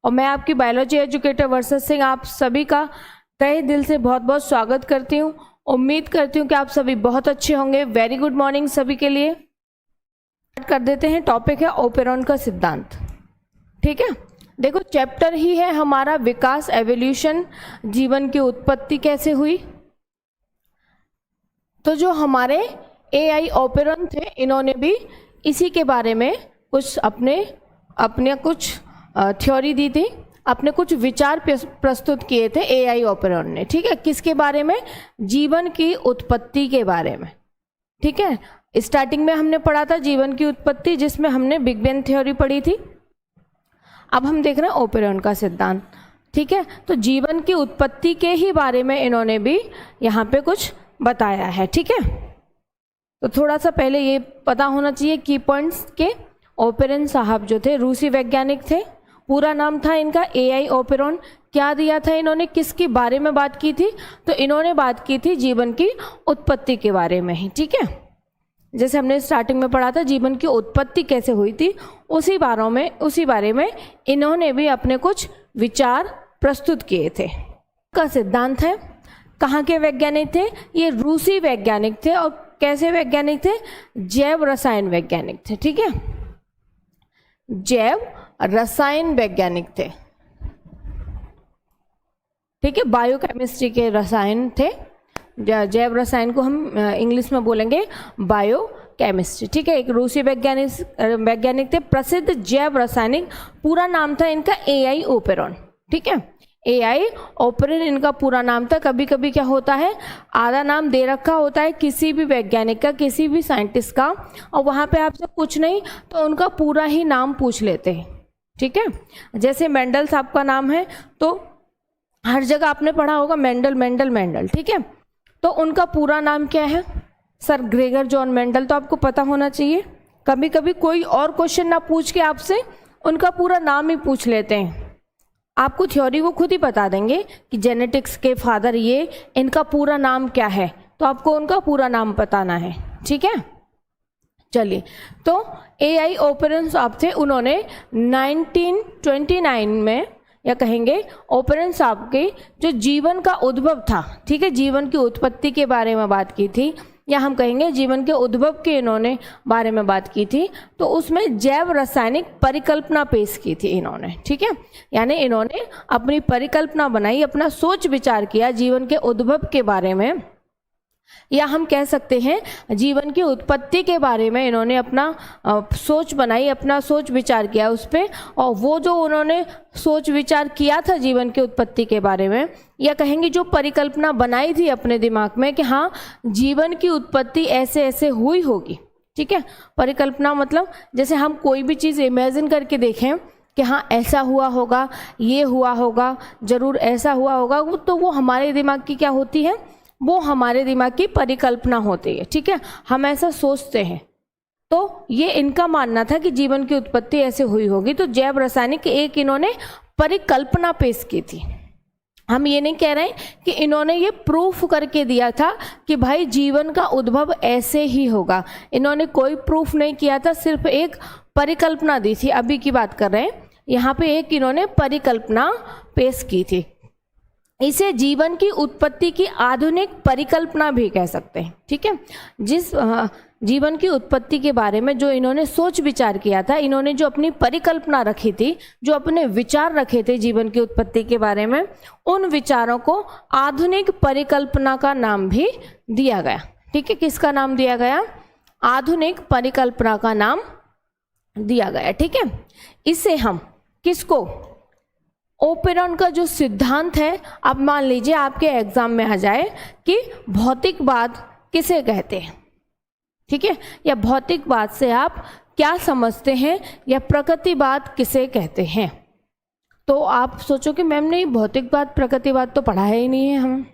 और मैं आपकी बायोलॉजी एजुकेटर वर्षा सिंह आप सभी का तहे दिल से बहुत बहुत स्वागत करती हूँ। उम्मीद करती हूँ कि आप सभी बहुत अच्छे होंगे। वेरी गुड मॉर्निंग सभी के लिए। स्टार्ट कर देते हैं। टॉपिक है ओपेरॉन का सिद्धांत। ठीक है, देखो चैप्टर ही है हमारा विकास, एवोल्यूशन, जीवन की उत्पत्ति कैसे हुई। तो जो हमारे AI ओपेरॉन थे, इन्होंने भी इसी के बारे में कुछ अपने कुछ थ्योरी दी थी, अपने कुछ विचार प्रस्तुत किए थे AI ओपेरॉन ने। ठीक है, किसके बारे में? जीवन की उत्पत्ति के बारे में। ठीक है, स्टार्टिंग में हमने पढ़ा था जीवन की उत्पत्ति, जिसमें हमने बिग बैंग थ्योरी पढ़ी थी। अब हम देख रहे हैं ओपेरॉन का सिद्धांत। ठीक है, तो जीवन की उत्पत्ति के ही बारे में इन्होंने भी यहाँ पे कुछ बताया है। ठीक है, तो थोड़ा सा पहले ये पता होना चाहिए की पॉइंट्स के। ओपेरॉन साहब जो थे रूसी वैज्ञानिक थे, पूरा नाम था इनका AI ओपेरॉन। क्या दिया था इन्होंने, किसके बारे में बात की थी? तो इन्होंने बात की थी जीवन की उत्पत्ति के बारे में ही। ठीक है, जैसे हमने स्टार्टिंग में पढ़ा था जीवन की उत्पत्ति कैसे हुई थी, उसी बारे में इन्होंने भी अपने कुछ विचार प्रस्तुत किए थे। का सिद्धांत है, कहाँ के वैज्ञानिक थे? ये रूसी वैज्ञानिक थे। और कैसे वैज्ञानिक थे? जैव रसायन वैज्ञानिक थे। ठीक है, जैव रसायन वैज्ञानिक थे। ठीक है, बायोकेमिस्ट्री के रसायन थे। जैव रसायन को हम इंग्लिश में बोलेंगे बायोकेमिस्ट्री। ठीक है, एक रूसी वैज्ञानिक थे, प्रसिद्ध जैव रासायनिक। पूरा नाम था इनका AI ओपेरॉन। ठीक है, AI ओपेरॉन इनका पूरा नाम था। कभी कभी क्या होता है, आधा नाम दे रखा होता है किसी भी वैज्ञानिक का, किसी भी साइंटिस्ट का, और वहाँ पे आपसे कुछ नहीं तो उनका पूरा ही नाम पूछ लेते हैं। ठीक है, जैसे मेंडल साहब का नाम है तो हर जगह आपने पढ़ा होगा मेंडल। ठीक है, तो उनका पूरा नाम क्या है? Sir Gregor John Mendel. तो आपको पता होना चाहिए। कभी कभी कोई और क्वेश्चन ना पूछ के आपसे उनका पूरा नाम ही पूछ लेते हैं। आपको थ्योरी वो खुद ही बता देंगे कि जेनेटिक्स के फादर ये, इनका पूरा नाम क्या है, तो आपको उनका पूरा नाम बताना है। ठीक है, चलिए, तो AI ओपेरॉन साहब थे, उन्होंने 1929 में, या कहेंगे ओपेरॉन साहब के जो जीवन का उद्भव था, ठीक है, जीवन की उत्पत्ति के बारे में बात की थी, या हम कहेंगे जीवन के उद्भव के इन्होंने बारे में बात की थी। तो उसमें जैव रासायनिक परिकल्पना पेश की थी इन्होंने। ठीक है, यानी इन्होंने अपनी परिकल्पना बनाई, अपना सोच विचार किया जीवन के उद्भव के बारे में, या हम कह सकते हैं जीवन की उत्पत्ति के बारे में इन्होंने अपना सोच बनाई, अपना सोच विचार किया उस पर। और वो जो उन्होंने सोच विचार किया था जीवन की उत्पत्ति के बारे में, या कहेंगे जो परिकल्पना बनाई थी अपने दिमाग में कि हाँ जीवन की उत्पत्ति ऐसे ऐसे हुई होगी। ठीक है, परिकल्पना मतलब जैसे हम कोई भी चीज़ इमेजिन करके देखें कि हाँ ऐसा हुआ होगा, ये हुआ होगा, जरूर ऐसा हुआ होगा, तो वो हमारे दिमाग की क्या होती है? वो हमारे दिमाग की परिकल्पना होती है। ठीक है, हम ऐसा सोचते हैं। तो ये इनका मानना था कि जीवन की उत्पत्ति ऐसे हुई होगी। तो जैव रासायनिक एक इन्होंने परिकल्पना पेश की थी। हम ये नहीं कह रहे हैं कि इन्होंने ये प्रूफ करके दिया था कि भाई जीवन का उद्भव ऐसे ही होगा। इन्होंने कोई प्रूफ नहीं किया था, सिर्फ एक परिकल्पना दी थी। अभी की बात कर रहे हैं, यहाँ पे एक इन्होंने परिकल्पना पेश की थी। इसे जीवन की उत्पत्ति की आधुनिक परिकल्पना भी कह सकते हैं। ठीक है, जिस जीवन की उत्पत्ति के बारे में जो इन्होंने सोच विचार किया था, इन्होंने जो अपनी परिकल्पना रखी थी, जो अपने विचार रखे थे जीवन की उत्पत्ति के बारे में, उन विचारों को आधुनिक परिकल्पना का नाम भी दिया गया। ठीक है, किसका नाम दिया गया? आधुनिक परिकल्पना का नाम दिया गया। ठीक है, इससे हम किसको, ओपेरॉन का जो सिद्धांत है, अब मान लीजिए आपके एग्जाम में आ जाए कि भौतिकवाद किसे कहते हैं। ठीक है, या भौतिकवाद से आप क्या समझते हैं, या प्रकृतिवाद किसे कहते हैं। तो आप सोचो कि मैम नहीं, भौतिकवाद प्रकृतिवाद तो पढ़ा ही नहीं है हम।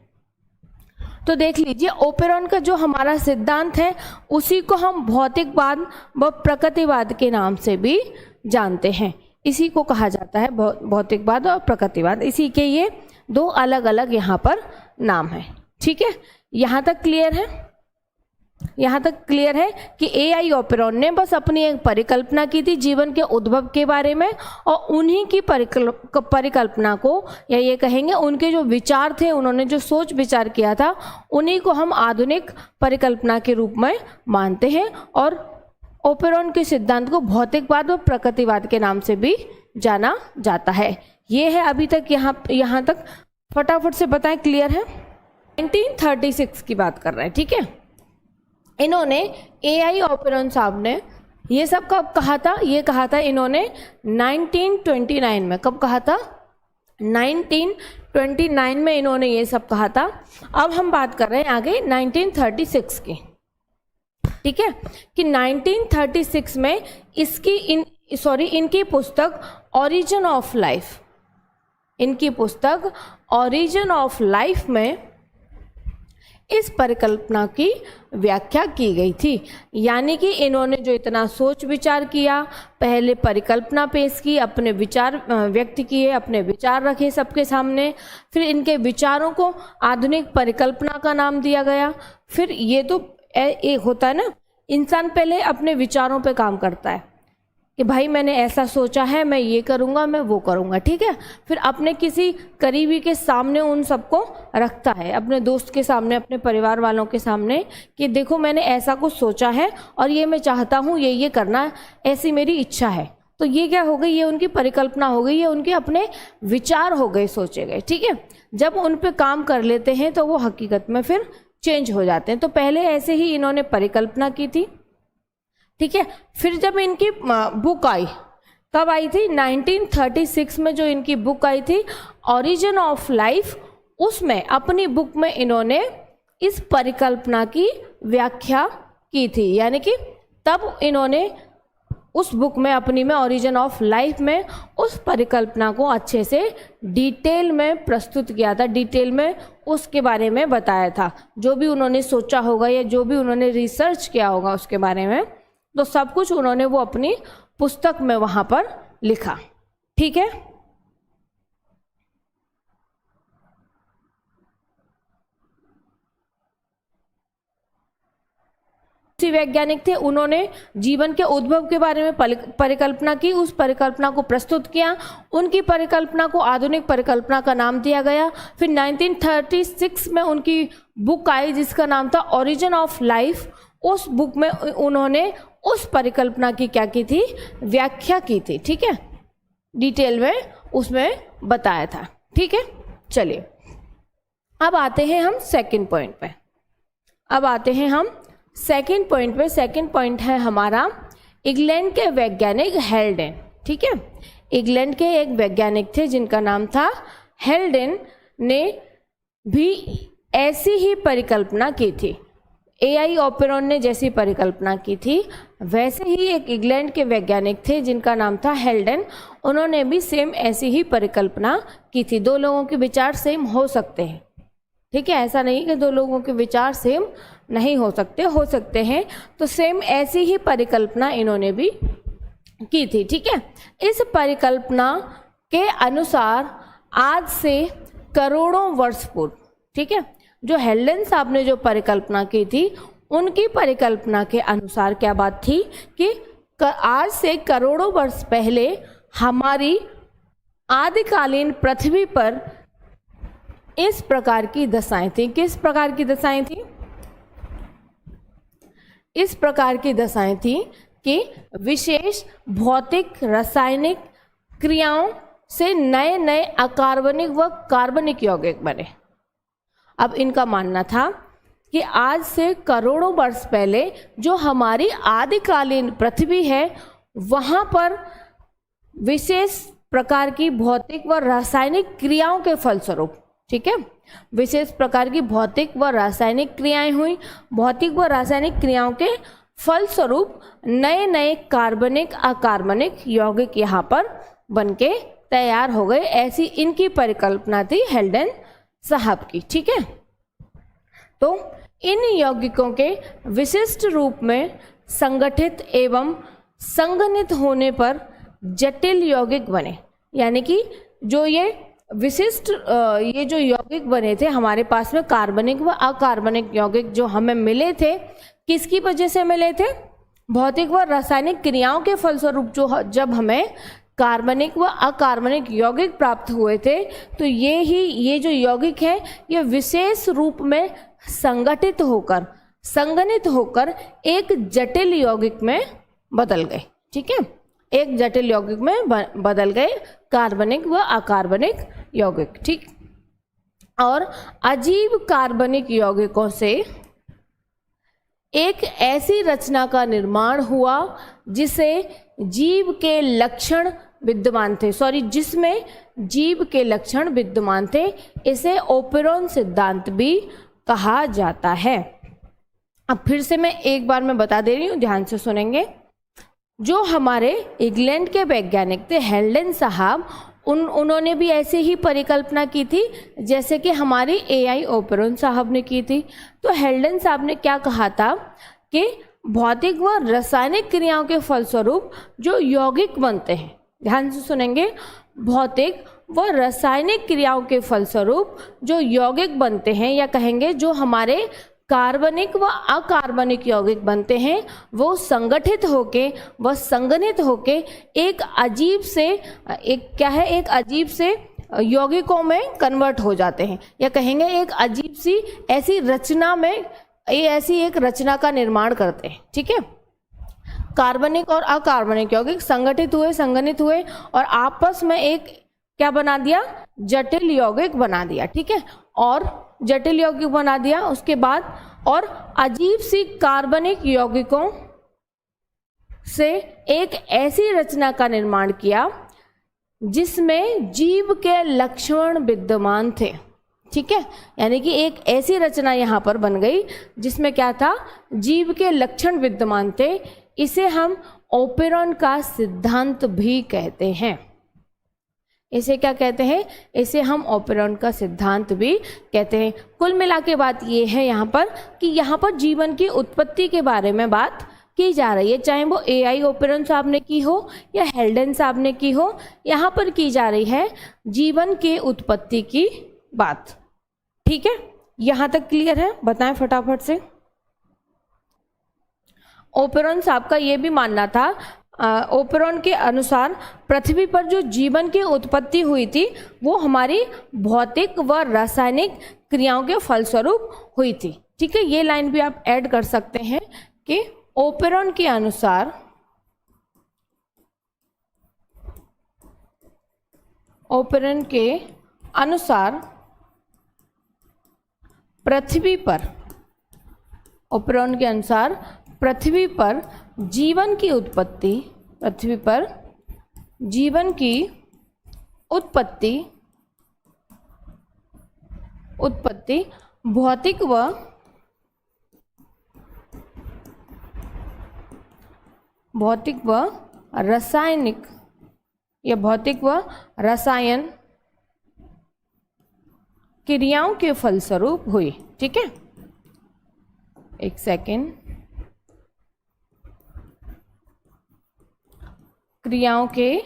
तो देख लीजिए, ओपेरॉन का जो हमारा सिद्धांत है उसी को हम भौतिकवाद व प्रकृतिवाद के नाम से भी जानते हैं। इसी को कहा जाता है भौतिकवाद और प्रकृतिवाद। इसी के ये दो अलग अलग यहाँ पर नाम है। ठीक है, यहाँ तक क्लियर है। यहाँ तक क्लियर है कि एआई ओपेरॉन ने बस अपनी एक परिकल्पना की थी जीवन के उद्भव के बारे में, और उन्हीं की परिकल्पना को, या ये कहेंगे उनके जो विचार थे, उन्होंने जो सोच विचार किया था, उन्हीं को हम आधुनिक परिकल्पना के रूप में मानते हैं। और ओपेरॉन के सिद्धांत को भौतिकवाद व प्रकृतिवाद के नाम से भी जाना जाता है। ये है अभी तक यहाँ तक फटाफट से बताएं, क्लियर है। 1936 की बात कर रहे हैं, ठीक है। इन्होंने एआई ओपेरॉन साहब ने ये सब कब कहा था? ये कहा था इन्होंने 1929 में। कब कहा था? 1929 में इन्होंने ये सब कहा था। अब हम बात कर रहे हैं आगे 1936 की, ठीक है, कि 1936 में इनकी पुस्तक ऑरिजिन ऑफ लाइफ, इनकी पुस्तक ऑरिजिन ऑफ लाइफ में इस परिकल्पना की व्याख्या की गई थी। यानी कि इन्होंने जो इतना सोच विचार किया, पहले परिकल्पना पेश की, अपने विचार व्यक्त किए, अपने विचार रखे सबके सामने, फिर इनके विचारों को आधुनिक परिकल्पना का नाम दिया गया। फिर ये तो एक होता है ना, इंसान पहले अपने विचारों पे काम करता है कि भाई मैंने ऐसा सोचा है, मैं ये करूँगा, मैं वो करूँगा, ठीक है। फिर अपने किसी करीबी के सामने उन सबको रखता है, अपने दोस्त के सामने, अपने परिवार वालों के सामने, कि देखो मैंने ऐसा कुछ सोचा है और ये मैं चाहता हूँ, ये करना, ऐसी मेरी इच्छा है। तो ये क्या हो गई? ये उनकी परिकल्पना हो गई, ये उनके अपने विचार हो गए, सोचे गए, ठीक है। जब उन पे काम कर लेते हैं तो वो हकीकत में फिर चेंज हो जाते हैं। तो पहले ऐसे ही इन्होंने परिकल्पना की थी, ठीक है। फिर जब इनकी बुक आई, कब आई थी? 1936 में जो इनकी बुक आई थी ऑरिजिन ऑफ लाइफ, उसमें अपनी बुक में इन्होंने इस परिकल्पना की व्याख्या की थी। यानी कि तब इन्होंने उस बुक में, अपनी में, ऑरिजिन ऑफ लाइफ में उस परिकल्पना को अच्छे से डिटेल में प्रस्तुत किया था, डिटेल में उसके बारे में बताया था। जो भी उन्होंने सोचा होगा या जो भी उन्होंने रिसर्च किया होगा उसके बारे में, तो सब कुछ उन्होंने वो अपनी पुस्तक में वहां पर लिखा, ठीक है। वैज्ञानिक थे, उन्होंने जीवन के उद्भव के बारे में परिकल्पना की, उस परिकल्पना को प्रस्तुत किया, उनकी परिकल्पना को आधुनिक परिकल्पना का नाम दिया गया। फिर 1936 में उनकी बुक आई जिसका नाम था ऑरिजिन ऑफ लाइफ। उस बुक में उन्होंने उस परिकल्पना की क्या की थी? व्याख्या की थी, ठीक है, डिटेल में उसमें बताया था, ठीक है। चलिए अब आते हैं हम सेकंड पॉइंट पे। सेकंड पॉइंट पे, सेकंड पॉइंट है हमारा इंग्लैंड के वैज्ञानिक हेल्डेन, ठीक है। इंग्लैंड के एक वैज्ञानिक थे जिनका नाम था हेल्डेन, ने भी ऐसी ही परिकल्पना की थी। एआई ओपेरॉन ने जैसी परिकल्पना की थी वैसे ही एक इंग्लैंड के वैज्ञानिक थे जिनका नाम था हेल्डेन, उन्होंने भी सेम ऐसी ही परिकल्पना की थी। दो लोगों के विचार सेम हो सकते हैं, ठीक है, ऐसा नहीं कि दो लोगों के विचार सेम नहीं हो सकते हैं। तो सेम ऐसी ही परिकल्पना इन्होंने भी की थी, ठीक है। इस परिकल्पना के अनुसार आज से करोड़ों वर्ष पूर्व, ठीक है, जो हेल्डेन साहब ने जो परिकल्पना की थी, उनकी परिकल्पना के अनुसार क्या बात थी कि आज से करोड़ों वर्ष पहले हमारी आदिकालीन पृथ्वी पर इस प्रकार की दशाएं थी। किस प्रकार की दशाएं थी? इस प्रकार की दशाएं थी कि विशेष भौतिक रासायनिक क्रियाओं से नए नए अकार्बनिक व कार्बनिक यौगिक बने। अब इनका मानना था कि आज से करोड़ों वर्ष पहले जो हमारी आदिकालीन पृथ्वी है वहाँ पर विशेष प्रकार की भौतिक व रासायनिक क्रियाओं के फलस्वरूप, ठीक है, विशेष प्रकार की भौतिक व रासायनिक क्रियाएं हुई। भौतिक व रासायनिक क्रियाओं के फलस्वरूप नए नए कार्बनिक अकार्बनिक यौगिक यहाँ पर बनके तैयार हो गए। ऐसी इनकी परिकल्पना थी हेल्डेन साहब की, ठीक है। तो इन यौगिकों के विशिष्ट रूप में संगठित एवं संघनित होने पर जटिल यौगिक बने। यानी कि जो ये विशिष्ट ये जो यौगिक बने थे हमारे पास में, कार्बनिक व अकार्बनिक यौगिक जो हमें मिले थे, किसकी वजह से मिले थे? भौतिक व रासायनिक क्रियाओं के फलस्वरूप जब हमें कार्बनिक व अकार्बनिक यौगिक प्राप्त हुए थे, तो ये जो यौगिक है ये विशेष रूप में संगठित होकर एक जटिल यौगिक में बदल गए। ठीक है, एक जटिल यौगिक में बदल गए कार्बनिक व अकार्बनिक यौगिक। ठीक, और अजीब कार्बनिक यौगिकों से एक ऐसी रचना का निर्माण हुआ जिसमें जीव के लक्षण विद्यमान थे। इसे ओपेरॉन सिद्धांत भी कहा जाता है। अब फिर से मैं एक बार मैं बता दे रही हूँ, ध्यान से सुनेंगे। जो हमारे इंग्लैंड के वैज्ञानिक थे हेल्डन साहब, उन्होंने भी ऐसे ही परिकल्पना की थी जैसे कि हमारी AI ओपेरॉन साहब ने की थी। तो हेल्डन साहब ने क्या कहा था कि भौतिक व रासायनिक क्रियाओं के फलस्वरूप जो यौगिक बनते हैं, ध्यान से सुनेंगे, भौतिक व रासायनिक क्रियाओं के फलस्वरूप जो यौगिक बनते हैं, या कहेंगे जो हमारे कार्बनिक व अकार्बनिक यौगिक बनते हैं, वो संगठित होके एक अजीब से यौगिकों में कन्वर्ट हो जाते हैं, या कहेंगे एक अजीब सी ऐसी रचना में ऐसी एक रचना का निर्माण करते हैं। ठीक है, कार्बनिक और अकार्बनिक यौगिक संगठित हुए और आपस में एक क्या बना दिया? जटिल यौगिक बना दिया। ठीक है, और जटिल यौगिक बना दिया उसके बाद और अजीब सी कार्बनिक यौगिकों से एक ऐसी रचना का निर्माण किया जिसमें जीव के लक्षण विद्यमान थे। ठीक है, यानी कि एक ऐसी रचना यहाँ पर बन गई जिसमें क्या था? जीव के लक्षण विद्यमान थे। इसे हम ओपेरॉन का सिद्धांत भी कहते हैं। इसे क्या कहते हैं? इसे हम ओपेरॉन का सिद्धांत भी कहते हैं। कुल मिला के बात ये है यहाँ पर कि यहाँ पर जीवन की उत्पत्ति के बारे में बात की जा रही है, चाहे वो AI ओपेरॉन साहब ने की हो या हेल्डन साहब ने की हो, यहाँ पर की जा रही है जीवन के उत्पत्ति की बात। ठीक है, यहाँ तक क्लियर है? बताएं फटाफट से। ओपेरॉन साहब का ये भी मानना था, ओपेरॉन के अनुसार पृथ्वी पर जो जीवन की उत्पत्ति हुई थी वो हमारी भौतिक व रासायनिक क्रियाओं के फलस्वरूप हुई थी। ठीक है, ये लाइन भी आप ऐड कर सकते हैं कि ओपेरॉन के अनुसार पृथ्वी पर जीवन की उत्पत्ति भौतिक व रासायनिक या भौतिक व रसायन क्रियाओं के फलस्वरूप हुई। ठीक है, एक सेकेंड। क्रियाओं के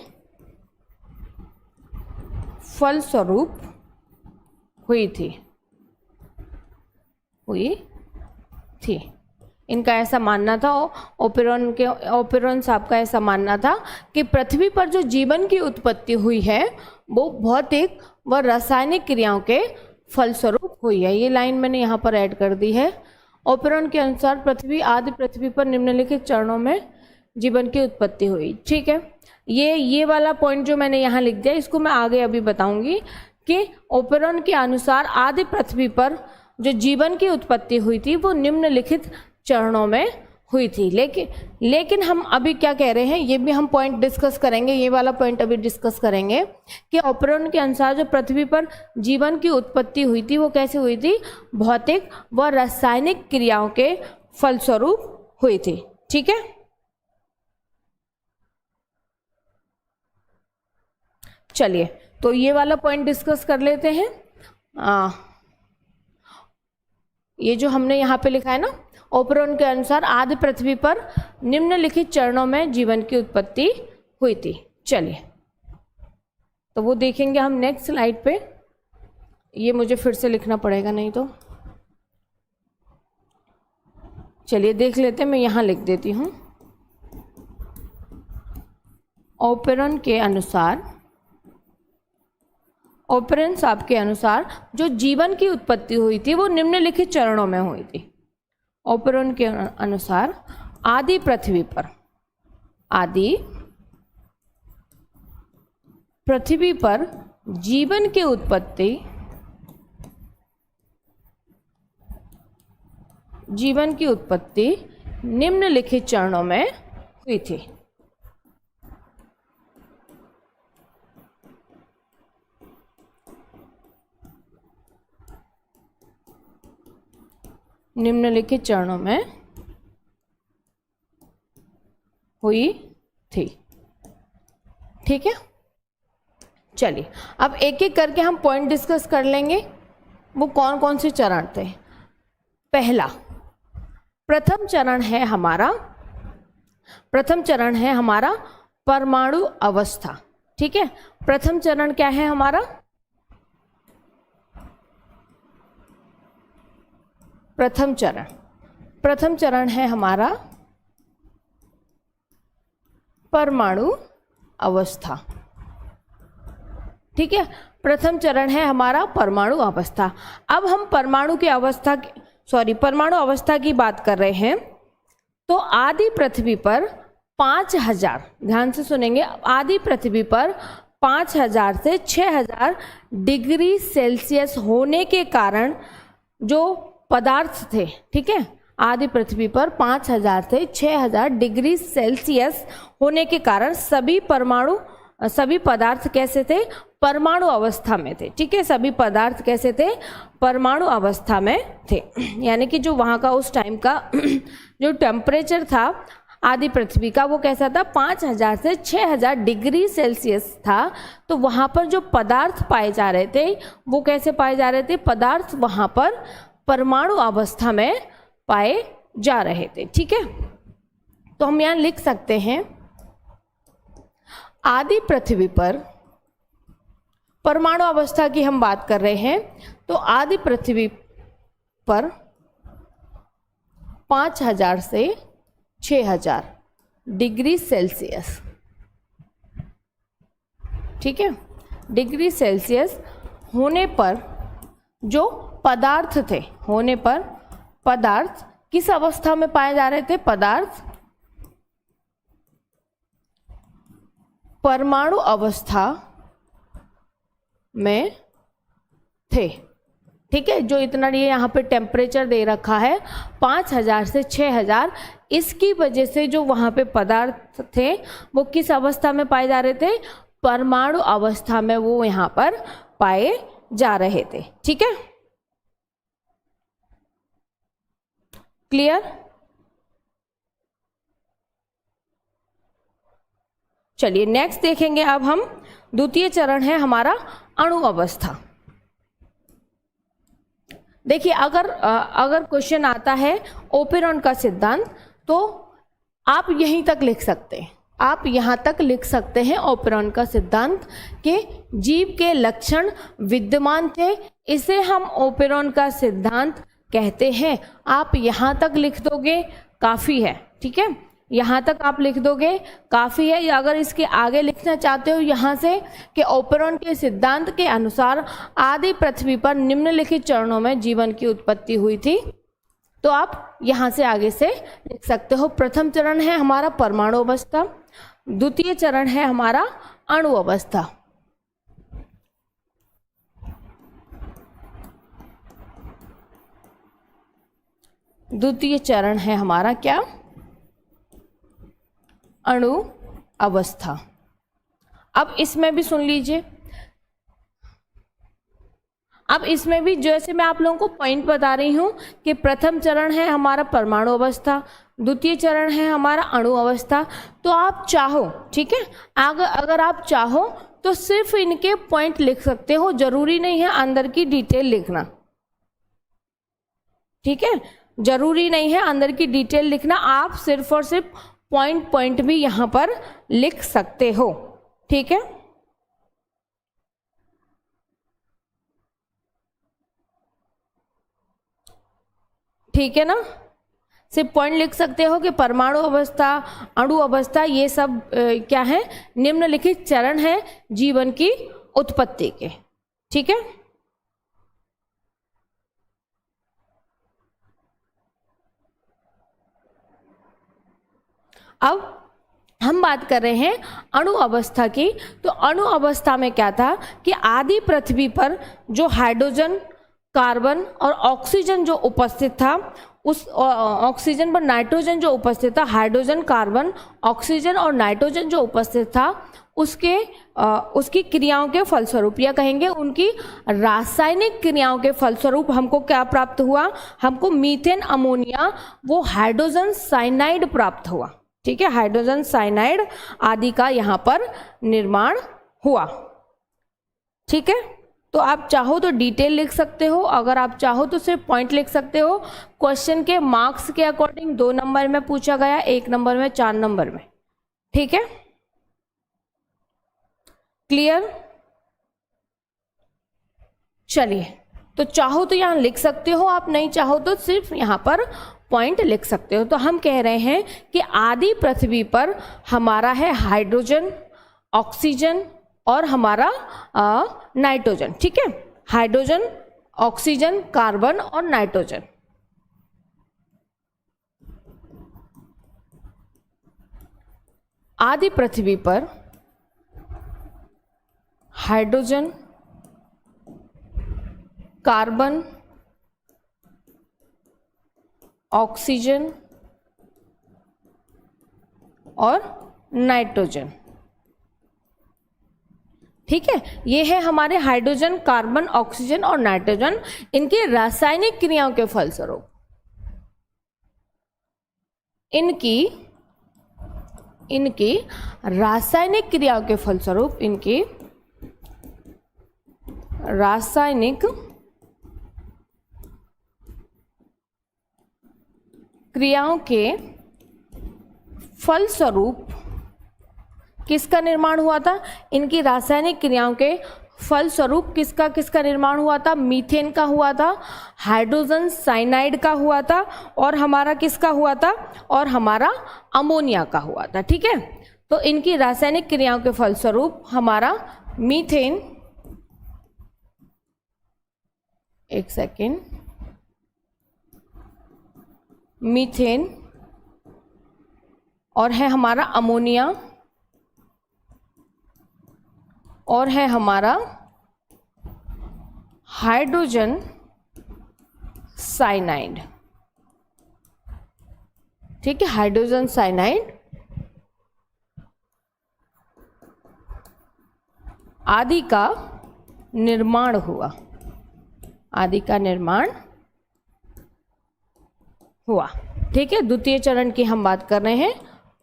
फलस्वरूप हुई थी। इनका ऐसा मानना था, ओपेरॉन साहब का ऐसा मानना था कि पृथ्वी पर जो जीवन की उत्पत्ति हुई है वो भौतिक व रासायनिक क्रियाओं के फलस्वरूप हुई है। ये लाइन मैंने यहाँ पर ऐड कर दी है। ओपेरॉन के अनुसार आदि पृथ्वी पर निम्नलिखित चरणों में जीवन की उत्पत्ति हुई। ठीक है, ये वाला पॉइंट जो मैंने यहाँ लिख दिया इसको मैं आगे अभी बताऊंगी कि ओपेरॉन के अनुसार आदि पृथ्वी पर जो जीवन की उत्पत्ति हुई थी वो निम्नलिखित चरणों में हुई थी। लेकिन हम अभी क्या कह रहे हैं ये भी हम पॉइंट डिस्कस करेंगे, ये वाला पॉइंट अभी डिस्कस करेंगे कि ओपेरॉन के अनुसार जो पृथ्वी पर जीवन की उत्पत्ति हुई थी वो कैसे हुई थी? भौतिक व रासायनिक क्रियाओं के फलस्वरूप हुई थी। ठीक है, चलिए तो ये वाला पॉइंट डिस्कस कर लेते हैं। ये जो हमने यहाँ पे लिखा है ना, ओपेरॉन के अनुसार आदि पृथ्वी पर निम्नलिखित चरणों में जीवन की उत्पत्ति हुई थी। चलिए तो वो देखेंगे हम नेक्स्ट स्लाइड पे। ये मुझे फिर से लिखना पड़ेगा नहीं तो। चलिए देख लेते हैं, मैं यहाँ लिख देती हूँ। ओपेरॉन के अनुसार, ओपेरॉन साहब के अनुसार जो जीवन की उत्पत्ति हुई थी वो निम्नलिखित चरणों में हुई थी। ओपेरॉन के अनुसार आदि पृथ्वी पर, आदि पृथ्वी पर जीवन की उत्पत्ति, जीवन की उत्पत्ति निम्नलिखित चरणों में हुई थी। निम्नलिखित चरणों में हुई थी। ठीक है, चलिए अब एक एक करके हम पॉइंट डिस्कस कर लेंगे। वो कौन कौन से चरण थे। पहला, प्रथम चरण है हमारा, प्रथम चरण है हमारा परमाणु अवस्था। ठीक है, प्रथम चरण क्या है हमारा? प्रथम चरण, प्रथम चरण है हमारा परमाणु अवस्था। ठीक है, प्रथम चरण है हमारा परमाणु अवस्था। अब हम परमाणु की अवस्था, परमाणु अवस्था की बात कर रहे हैं। तो आदि पृथ्वी पर 5000, ध्यान से सुनेंगे, आदि पृथ्वी पर 5000 से 6000 डिग्री सेल्सियस होने के कारण जो पदार्थ थे, ठीक है, आदि पृथ्वी पर 5000 से 6000 डिग्री सेल्सियस होने के कारण सभी परमाणु, सभी पदार्थ कैसे थे? परमाणु अवस्था में थे। ठीक है, सभी पदार्थ कैसे थे? परमाणु अवस्था में थे। यानी कि जो वहाँ का उस टाइम का जो टेम्परेचर था आदि पृथ्वी का, वो कैसा था? 5000 से 6000 डिग्री सेल्सियस था। तो वहाँ पर जो पदार्थ पाए जा रहे थे वो कैसे पाए जा रहे थे? पदार्थ वहाँ पर परमाणु अवस्था में पाए जा रहे थे। ठीक है, तो हम यहाँ लिख सकते हैं आदि पृथ्वी पर, परमाणु अवस्था की हम बात कर रहे हैं, तो आदि पृथ्वी पर 5000 से 6000 डिग्री सेल्सियस, ठीक है, डिग्री सेल्सियस होने पर जो पदार्थ थे, होने पर पदार्थ किस अवस्था में पाए जा रहे थे? पदार्थ परमाणु अवस्था में थे। ठीक है, जो इतना ये यहाँ पे टेम्परेचर दे रखा है 5000 से 6000, इसकी वजह से जो वहाँ पे पदार्थ थे वो किस अवस्था में पाए जा रहे थे? परमाणु अवस्था में वो यहाँ पर पाए जा रहे थे। ठीक है, क्लियर? चलिए नेक्स्ट देखेंगे अब हम, द्वितीय चरण है हमारा अणु अवस्था। देखिए अगर क्वेश्चन आता है ओपेरॉन का सिद्धांत, तो आप यहीं तक लिख सकते हैं, आप यहाँ तक लिख सकते हैं ओपेरॉन का सिद्धांत के जीव के लक्षण विद्यमान थे, इसे हम ओपेरॉन का सिद्धांत कहते हैं। आप यहाँ तक लिख दोगे काफ़ी है। ठीक है, यहाँ तक आप लिख दोगे काफ़ी है। या अगर इसके आगे लिखना चाहते हो यहाँ से कि ओपेरॉन के सिद्धांत के अनुसार आदि पृथ्वी पर निम्नलिखित चरणों में जीवन की उत्पत्ति हुई थी, तो आप यहाँ से आगे से लिख सकते हो। प्रथम चरण है हमारा परमाणु अवस्था, द्वितीय चरण है हमारा अणु अवस्था। द्वितीय चरण है हमारा क्या? अणु अवस्था। अब इसमें भी सुन लीजिए, अब इसमें भी जैसे मैं आप लोगों को पॉइंट बता रही हूं कि प्रथम चरण है हमारा परमाणु अवस्था, द्वितीय चरण है हमारा अणु अवस्था। तो आप चाहो, ठीक है, अगर आप चाहो तो सिर्फ इनके पॉइंट लिख सकते हो, जरूरी नहीं है अंदर की डिटेल लिखना। ठीक है, जरूरी नहीं है अंदर की डिटेल लिखना, आप सिर्फ और सिर्फ पॉइंट भी यहां पर लिख सकते हो। ठीक है, ठीक है ना, सिर्फ पॉइंट लिख सकते हो कि परमाणु अवस्था, अणु अवस्था, ये सब क्या है, निम्नलिखित चरण है जीवन की उत्पत्ति के। ठीक है, अब हम बात कर रहे हैं अणु अवस्था की। तो अणु अवस्था में क्या था कि आदि पृथ्वी पर जो हाइड्रोजन, कार्बन और ऑक्सीजन जो उपस्थित था, उस ऑक्सीजन पर नाइट्रोजन जो उपस्थित था, हाइड्रोजन, कार्बन, ऑक्सीजन और नाइट्रोजन जो उपस्थित था, उसकी क्रियाओं के फलस्वरूप, या कहेंगे उनकी रासायनिक क्रियाओं के फलस्वरूप हमको क्या प्राप्त हुआ, हमको मीथेन, अमोनिया, वो हाइड्रोजन साइनाइड प्राप्त हुआ। ठीक है, हाइड्रोजन साइनाइड आदि का यहाँ पर निर्माण हुआ। ठीक है, तो आप चाहो तो डिटेल लिख सकते हो, अगर आप चाहो तो सिर्फ पॉइंट लिख सकते हो। क्वेश्चन के मार्क्स के अकॉर्डिंग 2 नंबर में पूछा गया, 1 नंबर में, 4 नंबर में। ठीक है, क्लियर? चलिए, तो चाहो तो यहां लिख सकते हो, आप नहीं चाहो तो सिर्फ यहां पर पॉइंट लिख सकते हो। तो हम कह रहे हैं कि आदि पृथ्वी पर हमारा है हाइड्रोजन, ऑक्सीजन और हमारा नाइट्रोजन। ठीक है, हाइड्रोजन, ऑक्सीजन, कार्बन और नाइट्रोजन। आदि पृथ्वी पर हाइड्रोजन, कार्बन, ऑक्सीजन और नाइट्रोजन। ठीक है, ये है हमारे हाइड्रोजन, कार्बन, ऑक्सीजन और नाइट्रोजन, इनकी रासायनिक क्रियाओं के फलस्वरूप, इनकी रासायनिक क्रियाओं के फलस्वरूप, इनकी रासायनिक क्रियाओं के फलस्वरूप किसका निर्माण हुआ था? इनकी रासायनिक क्रियाओं के फलस्वरूप किसका निर्माण हुआ था? मीथेन का हुआ था, हाइड्रोजन साइनाइड का हुआ था, और हमारा किसका हुआ था? और हमारा अमोनिया का हुआ था। ठीक है, तो इनकी रासायनिक क्रियाओं के फलस्वरूप हमारा मीथेन, एक सेकेंड, मीथेन और है हमारा अमोनिया और है हमारा हाइड्रोजन साइनाइड। ठीक है, हाइड्रोजन साइनाइड आदि का निर्माण हुआ, आदि का निर्माण हुआ। ठीक है, द्वितीय चरण की हम बात कर रहे हैं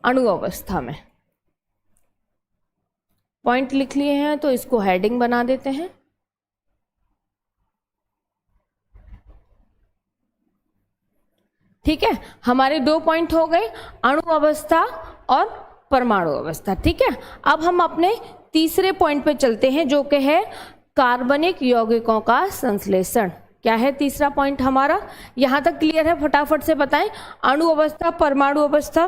अणु अवस्था में। पॉइंट लिख लिए हैं तो इसको हेडिंग बना देते हैं। ठीक है, हमारे 2 पॉइंट हो गए, अणु अवस्था और परमाणु अवस्था। ठीक है, अब हम अपने तीसरे पॉइंट पे चलते हैं, जो कि है कार्बनिक यौगिकों का संश्लेषण। क्या है तीसरा पॉइंट हमारा? यहां तक क्लियर है? फटाफट से बताएं, अणु अवस्था, परमाणु अवस्था।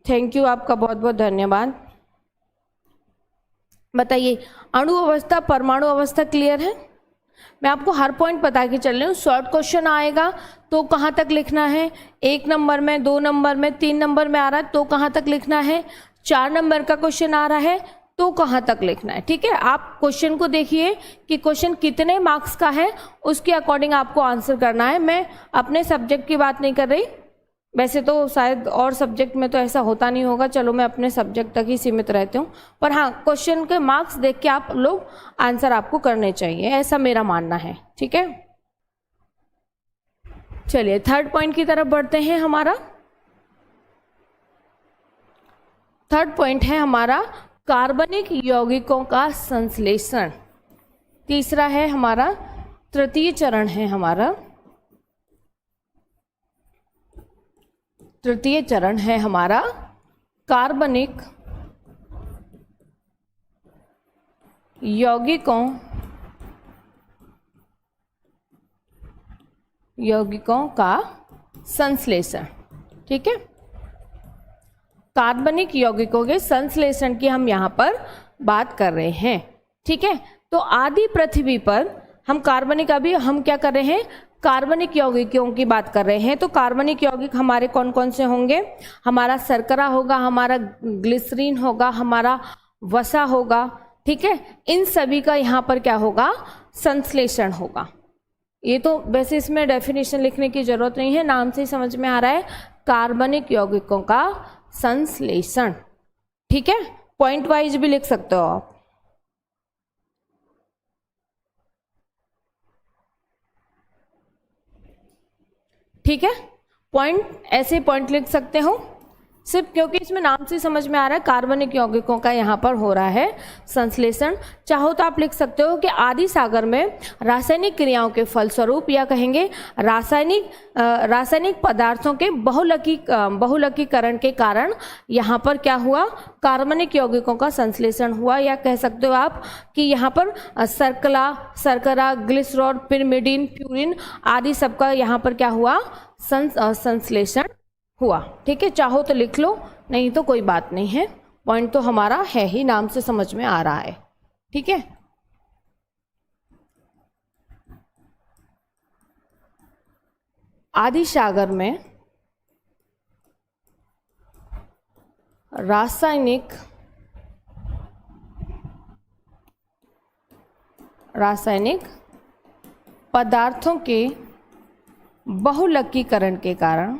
थैंक यू, आपका बहुत बहुत धन्यवाद। बताइए, अणु अवस्था, परमाणु अवस्था क्लियर है? मैं आपको हर पॉइंट बता के चल रही हूँ। शॉर्ट क्वेश्चन आएगा तो कहाँ तक लिखना है? 1 नंबर में, 2 नंबर में, 3 नंबर में आ रहा है तो कहाँ तक लिखना है? 4 नंबर का क्वेश्चन आ रहा है तो कहाँ तक लिखना है? ठीक है, आप क्वेश्चन को देखिए कि क्वेश्चन कितने मार्क्स का है, उसके अकॉर्डिंग आपको आंसर करना है। मैं अपने सब्जेक्ट की बात नहीं कर रही, वैसे तो शायद और सब्जेक्ट में तो ऐसा होता नहीं होगा, चलो मैं अपने सब्जेक्ट तक ही सीमित रहती हूँ, पर हाँ, क्वेश्चन के मार्क्स देख के आप लोग आंसर आपको करने चाहिए, ऐसा मेरा मानना है। ठीक है, चलिए थर्ड पॉइंट की तरफ बढ़ते हैं। हमारा थर्ड पॉइंट है हमारा कार्बनिक यौगिकों का संश्लेषण। तीसरा है हमारा, तृतीय चरण है हमारा, तृतीय चरण है हमारा कार्बनिक यौगिकों का संश्लेषण। ठीक है, कार्बनिक यौगिकों के संश्लेषण की हम यहाँ पर बात कर रहे हैं। ठीक है, तो आदि पृथ्वी पर हम कार्बनिक, अभी हम क्या कर रहे हैं, कार्बनिक यौगिकों की बात कर रहे हैं। तो कार्बनिक यौगिक हमारे कौन कौन से होंगे, हमारा शर्करा होगा, हमारा ग्लिसरीन होगा, हमारा वसा होगा। ठीक है, इन सभी का यहाँ पर क्या होगा, संश्लेषण होगा। ये तो वैसे इसमें डेफिनेशन लिखने की जरूरत नहीं है, नाम से ही समझ में आ रहा है, कार्बनिक यौगिकों का संश्लेषण। ठीक है, पॉइंट वाइज भी लिख सकते हो आप। ठीक है, पॉइंट ऐसे पॉइंट लिख सकते हो सिर्फ क्योंकि इसमें नाम से समझ में आ रहा है कार्बनिक यौगिकों का यहाँ पर हो रहा है संश्लेषण। चाहो तो आप लिख सकते हो कि आदि सागर में रासायनिक क्रियाओं के फलस्वरूप, या कहेंगे रासायनिक पदार्थों के बहुलकीकरण के कारण यहाँ पर क्या हुआ, कार्बनिक यौगिकों का संश्लेषण हुआ। या कह सकते हो आप कि यहाँ पर शर्करा, ग्लिसरॉल, पिरिमिडीन, प्यूरिन आदि सबका यहाँ पर क्या हुआ, संश्लेषण हुआ। ठीक है, चाहो तो लिख लो, नहीं तो कोई बात नहीं है, पॉइंट तो हमारा है ही, नाम से समझ में आ रहा है। ठीक है, आदि सागर में रासायनिक पदार्थों के बहुलकीकरण के कारण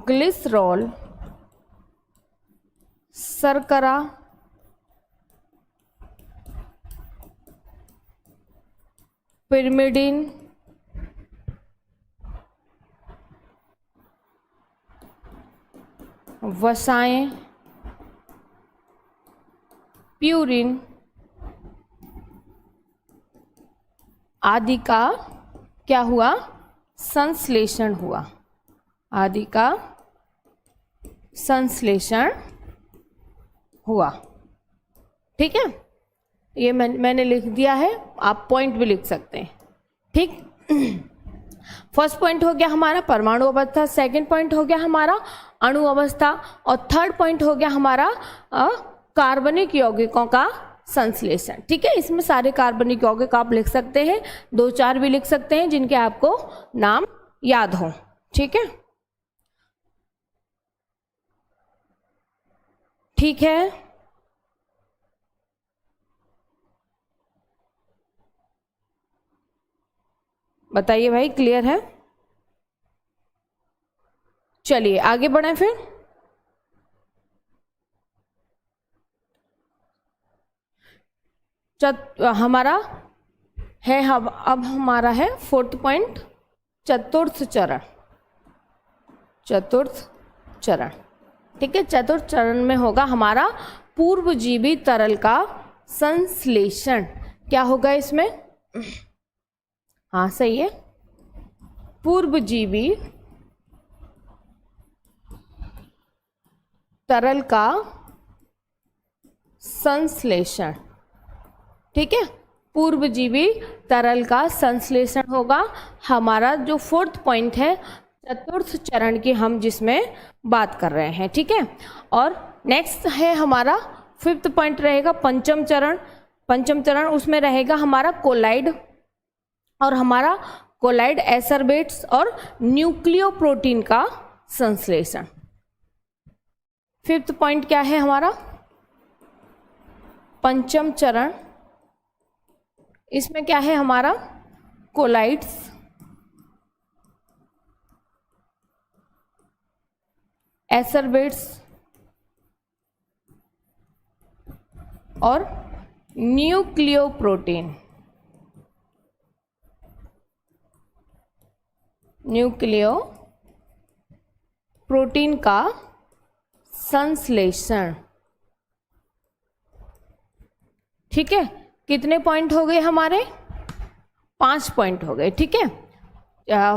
ग्लिसरॉल, शर्करा, पिरिमिडीन, वसाएं, प्यूरिन आदि का क्या हुआ, संश्लेषण हुआ। आदि का संश्लेषण हुआ। ठीक है, ये मैंने लिख दिया है, आप पॉइंट भी लिख सकते हैं। ठीक, फर्स्ट पॉइंट हो गया हमारा परमाणु अवस्था, सेकंड पॉइंट हो गया हमारा अणु अवस्था, और थर्ड पॉइंट हो गया हमारा कार्बनिक यौगिकों का संश्लेषण। ठीक है, इसमें सारे कार्बनिक यौगिक आप लिख सकते हैं, 2-4 भी लिख सकते हैं जिनके आपको नाम याद हो। ठीक है, ठीक है, बताइए भाई, क्लियर है? चलिए आगे बढ़ें फिर। हमारा है, अब हमारा है फोर्थ पॉइंट, चतुर्थ चरण। ठीक है, चतुर्थ चरण में होगा हमारा पूर्वजीवी तरल का संश्लेषण। क्या होगा इसमें? हाँ सही है, पूर्वजीवी तरल का संश्लेषण। ठीक है, पूर्वजीवी तरल का संश्लेषण होगा हमारा जो फोर्थ पॉइंट है चतुर्थ चरण की हम जिसमें बात कर रहे हैं। ठीक है, और नेक्स्ट है हमारा फिफ्थ पॉइंट रहेगा पंचम चरण। उसमें रहेगा हमारा कोलाइड, और हमारा कोलाइड एसरबेट्स और न्यूक्लियोप्रोटीन का संश्लेषण। फिफ्थ पॉइंट क्या है हमारा? पंचम चरण। इसमें क्या है हमारा? कोलाइड्स, एसरबेट्स और न्यूक्लियोप्रोटीन। न्यूक्लियोप्रोटीन का संश्लेषण। ठीक है, कितने पॉइंट हो गए हमारे? 5 पॉइंट हो गए, ठीक है।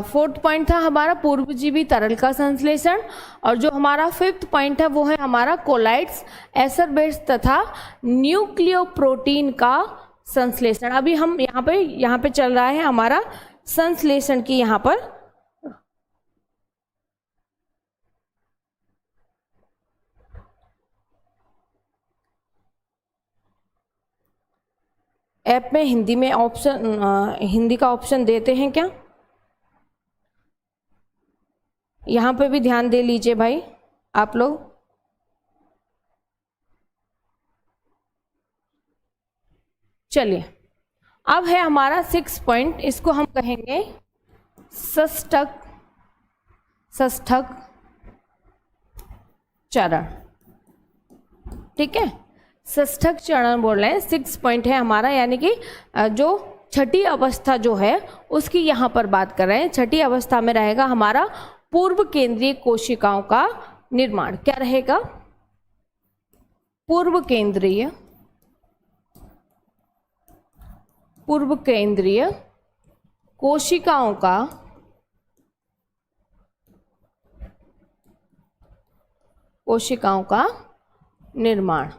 4th पॉइंट था हमारा पूर्वजीवी तरल का संश्लेषण, और जो हमारा 5th पॉइंट है वो है हमारा कोलाइड्स, एसरबेट्स तथा न्यूक्लियोप्रोटीन का संश्लेषण। अभी हम यहाँ पे चल रहा है हमारा संश्लेषण की यहाँ पर ऐप में हिंदी में ऑप्शन, हिंदी का ऑप्शन देते हैं क्या? यहाँ पे भी ध्यान दे लीजिए भाई आप लोग। चलिए, अब है हमारा 6 पॉइंट, इसको हम कहेंगे षष्ठक चरण, ठीक है। षष्ठक चरण बोल रहे हैं। 6 पॉइंट है हमारा, यानी कि जो छठी अवस्था जो है उसकी यहाँ पर बात कर रहे हैं। छठी अवस्था में रहेगा हमारा पूर्व केंद्रीय कोशिकाओं का निर्माण। क्या रहेगा? पूर्व केंद्रीय कोशिकाओं का निर्माण,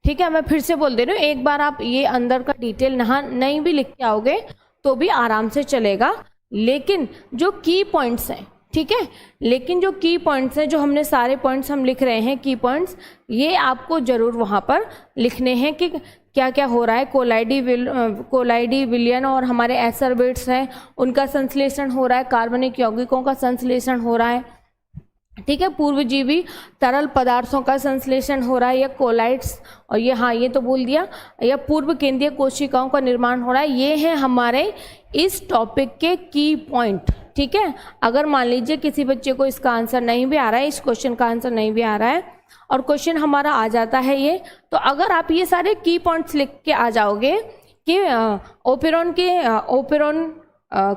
ठीक है। मैं फिर से बोल दे रही हूँ, एक बार आप ये अंदर का डिटेल नहीं भी लिख के आओगे तो भी आराम से चलेगा, लेकिन जो की पॉइंट्स हैं, ठीक है, लेकिन जो की पॉइंट्स हैं, जो हमने सारे पॉइंट्स हम लिख रहे हैं की पॉइंट्स, ये आपको जरूर वहाँ पर लिखने हैं कि क्या क्या हो रहा है। कोलाइडी विलयन और हमारे एसरबेट्स हैं, उनका संश्लेषण हो रहा है, कार्बनिक यौगिकों का संश्लेषण हो रहा है, ठीक है। पूर्वजीवी तरल पदार्थों का संश्लेषण हो रहा है, या कोलाइड्स, और ये हाँ ये तो बोल दिया, या पूर्व केंद्रीय कोशिकाओं का निर्माण हो रहा है। ये है हमारे इस टॉपिक के की पॉइंट, ठीक है। अगर मान लीजिए किसी बच्चे को इसका आंसर नहीं भी आ रहा है, इस क्वेश्चन का आंसर नहीं भी आ रहा है, और क्वेश्चन हमारा आ जाता है ये, तो अगर आप ये सारे की पॉइंट्स लिख के आ जाओगे कि ओपेरॉन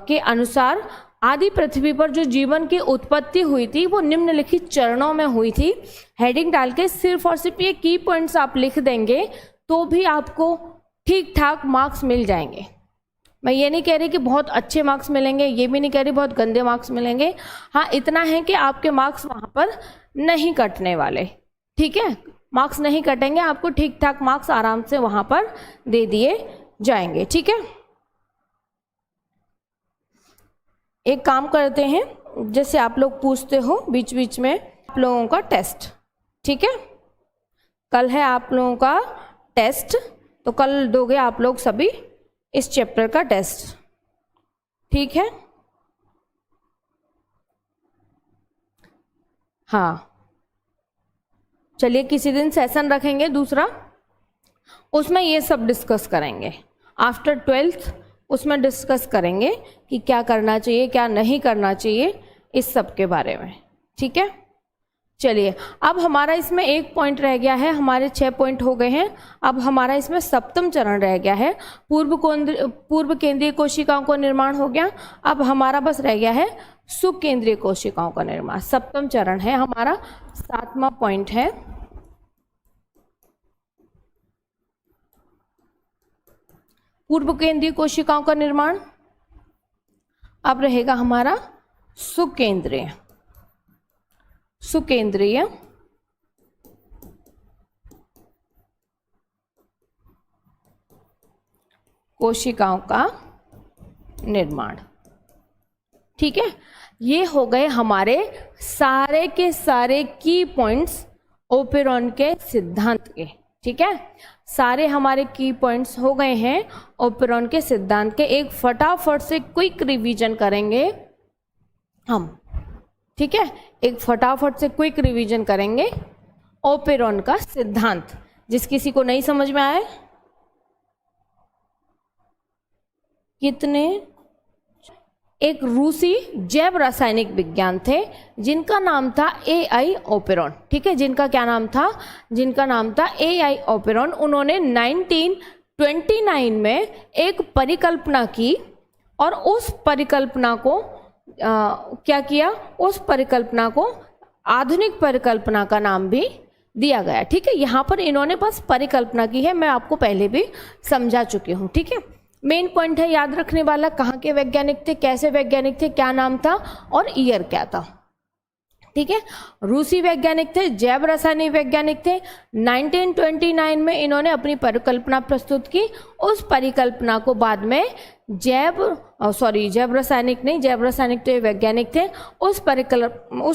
के अनुसार आदि पृथ्वी पर जो जीवन की उत्पत्ति हुई थी वो निम्नलिखित चरणों में हुई थी, हेडिंग डाल के सिर्फ और सिर्फ ये की पॉइंट्स आप लिख देंगे तो भी आपको ठीक ठाक मार्क्स मिल जाएंगे। मैं ये नहीं कह रही कि बहुत अच्छे मार्क्स मिलेंगे, ये भी नहीं कह रही बहुत गंदे मार्क्स मिलेंगे। हाँ, इतना है कि आपके मार्क्स वहाँ पर नहीं कटने वाले, ठीक है। मार्क्स नहीं कटेंगे, आपको ठीक ठाक मार्क्स आराम से वहाँ पर दे दिए जाएंगे, ठीक है। एक काम करते हैं, जैसे आप लोग पूछते हो बीच बीच में, आप लोगों का टेस्ट, ठीक है, कल है आप लोगों का टेस्ट, तो कल दोगे आप लोग सभी इस चैप्टर का टेस्ट, ठीक है। हाँ, चलिए किसी दिन सेशन रखेंगे दूसरा, उसमें ये सब डिस्कस करेंगे। आफ्टर 12th उसमें डिस्कस करेंगे कि क्या करना चाहिए क्या नहीं करना चाहिए, इस सब के बारे में, ठीक है। चलिए, अब हमारा इसमें एक पॉइंट रह गया है, हमारे 6 पॉइंट हो गए हैं। अब हमारा इसमें 7वां चरण रह गया है, पूर्व केंद्रीय कोशिकाओं का निर्माण हो गया। अब हमारा बस रह गया है सुकेंद्रीय कोशिकाओं का निर्माण। 7वां चरण है हमारा, 7वां पॉइंट है पूर्व केंद्रीय कोशिकाओं का निर्माण। अब रहेगा हमारा सुकेंद्रीय कोशिकाओं का निर्माण, ठीक है। ये हो गए हमारे सारे के सारे की पॉइंट्स ओपेरॉन के सिद्धांत के, ठीक है। सारे हमारे की पॉइंट्स हो गए हैं ओपेरॉन के सिद्धांत के। एक फटाफट से क्विक रिवीजन करेंगे हम, ठीक है। एक फटाफट से क्विक रिवीजन करेंगे ओपेरॉन का सिद्धांत। जिस किसी को नहीं समझ में आए, कितने एक रूसी जैव रासायनिक विज्ञान थे जिनका नाम था AI ओपेरॉन, ठीक है। जिनका क्या नाम था? जिनका नाम था AI ओपेरॉन। उन्होंने 1929 में एक परिकल्पना की और उस परिकल्पना को क्या किया? उस परिकल्पना को आधुनिक परिकल्पना का नाम भी दिया गया। ठीक है, यहाँ पर इन्होंने बस परिकल्पना की है, मैं आपको पहले भी समझा चुकी हूँ। ठीक है, मेन पॉइंट है याद रखने वाला, कहाँ के वैज्ञानिक थे, कैसे वैज्ञानिक थे, क्या नाम था और ईयर क्या था। ठीक है, रूसी वैज्ञानिक थे, जैव रासायनिक वैज्ञानिक थे। 1929 में इन्होंने अपनी परिकल्पना प्रस्तुत की। उस परिकल्पना को बाद में जैव रासायनिक नहीं, जैव रासायनिक तो ये वैज्ञानिक थे, उस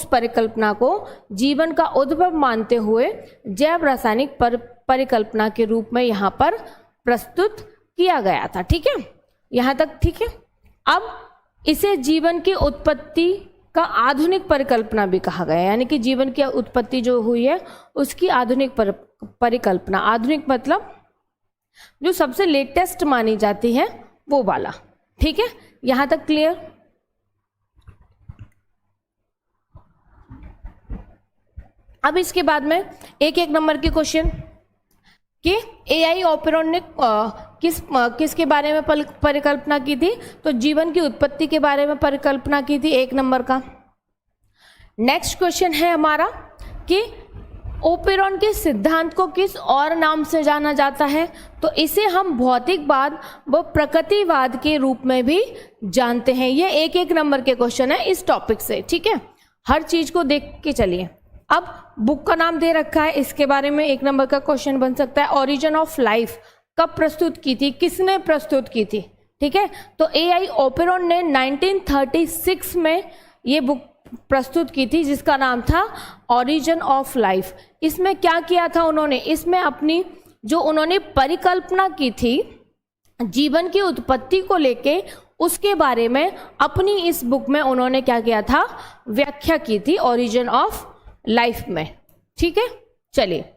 परिकल्पना को जीवन का उद्भव मानते हुए जैव रासायनिक परिकल्पना के रूप में यहाँ पर प्रस्तुत किया गया था। ठीक है, यहाँ तक ठीक है। अब इसे जीवन की उत्पत्ति का आधुनिक परिकल्पना भी कहा गया है, यानी कि जीवन की उत्पत्ति जो हुई है उसकी आधुनिक परिकल्पना। आधुनिक मतलब जो सबसे लेटेस्ट मानी जाती है वो वाला। ठीक है, यहां तक क्लियर। अब इसके बाद में एक एक नंबर के क्वेश्चन कि एआई ऑपेरॉन ने किसके बारे में परिकल्पना की थी, तो जीवन की उत्पत्ति के बारे में परिकल्पना की थी, एक नंबर का। नेक्स्ट क्वेश्चन है हमारा कि ओपेरॉन के सिद्धांत को किस और नाम से जाना जाता है, तो इसे हम भौतिकवाद व प्रकृतिवाद के रूप में भी जानते हैं। ये एक एक नंबर के क्वेश्चन है इस टॉपिक से। ठीक है, हर चीज को देख के चलिए। अब बुक का नाम दे रखा है, इसके बारे में एक नंबर का क्वेश्चन बन सकता है। ओरिजिन ऑफ लाइफ कब प्रस्तुत की थी, किसने प्रस्तुत की थी। ठीक है, तो एआई ऑपेरॉन ने 1936 में ये बुक प्रस्तुत की थी जिसका नाम था ओरिजिन ऑफ लाइफ। इसमें क्या किया था उन्होंने, इसमें अपनी जो उन्होंने परिकल्पना की थी जीवन की उत्पत्ति को लेके, उसके बारे में अपनी इस बुक में उन्होंने क्या किया था, व्याख्या की थी ओरिजिन ऑफ लाइफ में। ठीक है, चलिए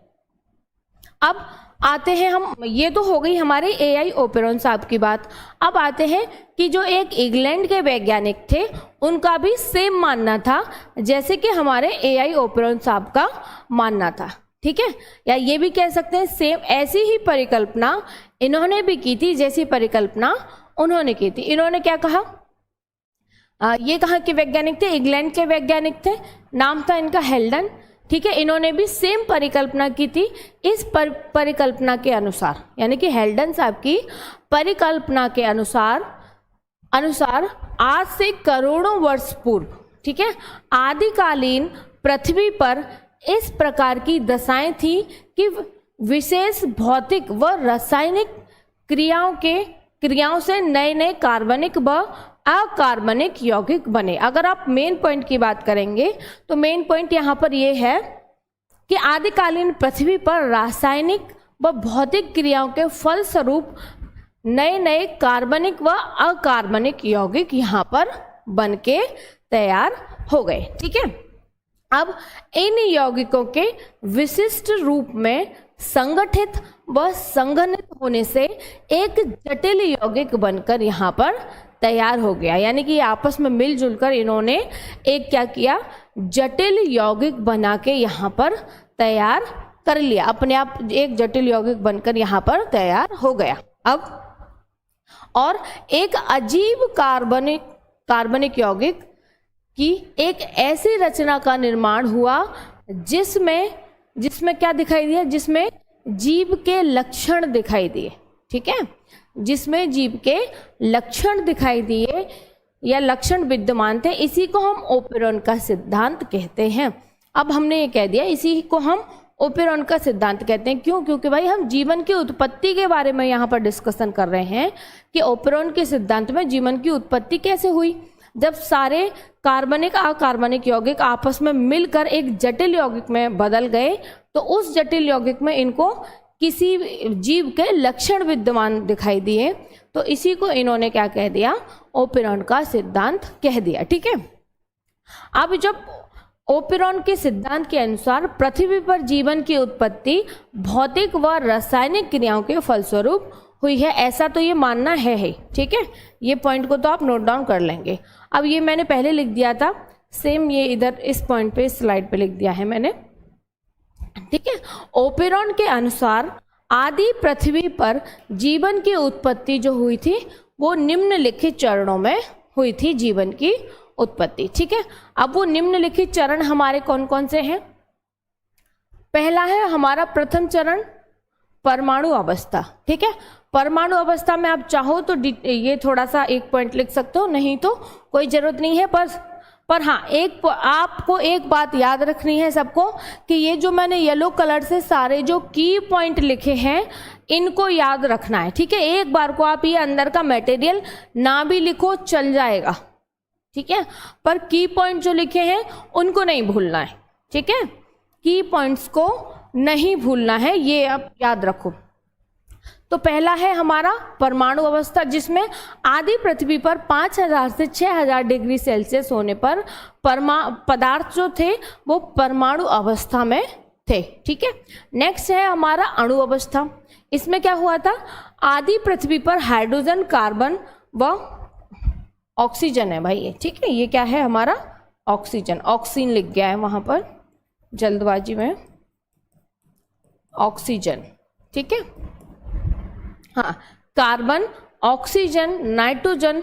अब आते हैं हम, ये तो हो गई हमारे एआई ओपेरॉन साहब की बात। अब आते हैं कि जो एक इंग्लैंड के वैज्ञानिक थे उनका भी सेम मानना था जैसे कि हमारे एआई ओपेरॉन साहब का मानना था। ठीक है, या ये भी कह सकते हैं सेम ऐसी ही परिकल्पना इन्होंने भी की थी जैसी परिकल्पना उन्होंने की थी। इन्होंने क्या कहा, ये कहाँ के वैज्ञानिक थे, इंग्लैंड के वैज्ञानिक थे, नाम था इनका हेल्डन। ठीक है, इन्होंने भी सेम परिकल्पना की थी। इस परिकल्पना के अनुसार, यानी कि हेल्डन साहब की परिकल्पना के अनुसार आज से करोड़ों वर्ष पूर्व, ठीक है, आदिकालीन पृथ्वी पर इस प्रकार की दशाएं थी कि विशेष भौतिक व रासायनिक क्रियाओं से नए नए कार्बनिक व अकार्बनिक यौगिक बने। अगर आप मेन पॉइंट की बात करेंगे तो मेन पॉइंट यहाँ पर ये है कि आदिकालीन पृथ्वी पर रासायनिक व भौतिक क्रियाओं के फलस्वरूप नए नए कार्बनिक व अकार्बनिक यौगिक यहाँ पर बनके तैयार हो गए। ठीक है, अब इन यौगिकों के विशिष्ट रूप में संगठित व संघनित होने से एक जटिल यौगिक बनकर यहाँ पर तैयार हो गया। यानी कि आपस में मिलजुल कर इन्होंने एक क्या किया, जटिल यौगिक बना के यहाँ पर तैयार कर लिया, अपने आप एक जटिल यौगिक बनकर यहाँ पर तैयार हो गया। अब और एक अजीब कार्बनिक यौगिक की एक ऐसी रचना का निर्माण हुआ जिसमें क्या दिखाई दिया, जिसमें जीव के लक्षण दिखाई दिए। ठीक है, जिसमें जीव के लक्षण दिखाई दिए या लक्षण विद्यमान थे, इसी को हम ओपेरॉन का सिद्धांत कहते हैं। अब हमने ये कह दिया इसी को हम ओपेरॉन का सिद्धांत कहते हैं। क्यों? क्योंकि भाई हम जीवन की उत्पत्ति के बारे में यहाँ पर डिस्कशन कर रहे हैं कि ओपेरॉन के सिद्धांत में जीवन की उत्पत्ति कैसे हुई। जब सारे कार्बनिक अकार्बनिक यौगिक आपस में मिलकर एक जटिल यौगिक में बदल गए तो उस जटिल यौगिक में इनको किसी जीव के लक्षण विद्यमान दिखाई दिए, तो इसी को इन्होंने क्या कह दिया, ओपेरॉन का सिद्धांत कह दिया। ठीक है, अब जब ओपेरॉन के सिद्धांत के अनुसार पृथ्वी पर जीवन की उत्पत्ति भौतिक व रासायनिक क्रियाओं के फलस्वरूप हुई है, ऐसा तो ये मानना है। ठीक है, ये पॉइंट को तो आप नोट डाउन कर लेंगे। अब ये मैंने पहले लिख दिया था, सेम ये इधर इस पॉइंट पे स्लाइड पे लिख दिया है मैंने। ठीक है, ओपेरॉन के अनुसार आदि पृथ्वी पर जीवन की उत्पत्ति जो हुई थी वो निम्नलिखित चरणों में हुई थी जीवन की उत्पत्ति। ठीक है, अब वो निम्नलिखित चरण हमारे कौन कौन से हैं, पहला है हमारा प्रथम चरण परमाणु अवस्था, ठीक है। परमाणु अवस्था में आप चाहो तो ये थोड़ा सा एक पॉइंट लिख सकते हो, नहीं तो कोई जरूरत नहीं है। पर हाँ, आपको एक बात याद रखनी है सबको कि ये जो मैंने येलो कलर से सारे जो की पॉइंट लिखे हैं इनको याद रखना है, ठीक है। एक बार को आप ये अंदर का मटेरियल ना भी लिखो चल जाएगा, ठीक है, पर की पॉइंट जो लिखे हैं उनको नहीं भूलना है, ठीक है। की पॉइंट्स को नहीं भूलना है, ये आप याद रखो। तो पहला है हमारा परमाणु अवस्था, जिसमें आदि पृथ्वी पर 5000 से 6000 डिग्री सेल्सियस होने पर पदार्थ जो थे वो परमाणु अवस्था में थे, ठीक है। नेक्स्ट है हमारा अणु अवस्था। इसमें क्या हुआ था, आदि पृथ्वी पर हाइड्रोजन, कार्बन व ऑक्सीजन है भाई ये, ठीक है। ये क्या है हमारा ऑक्सीजन, ऑक्सीजन लिख गया है वहां पर जल्दबाजी में, ऑक्सीजन, ठीक है। हाँ, कार्बन, ऑक्सीजन, नाइट्रोजन,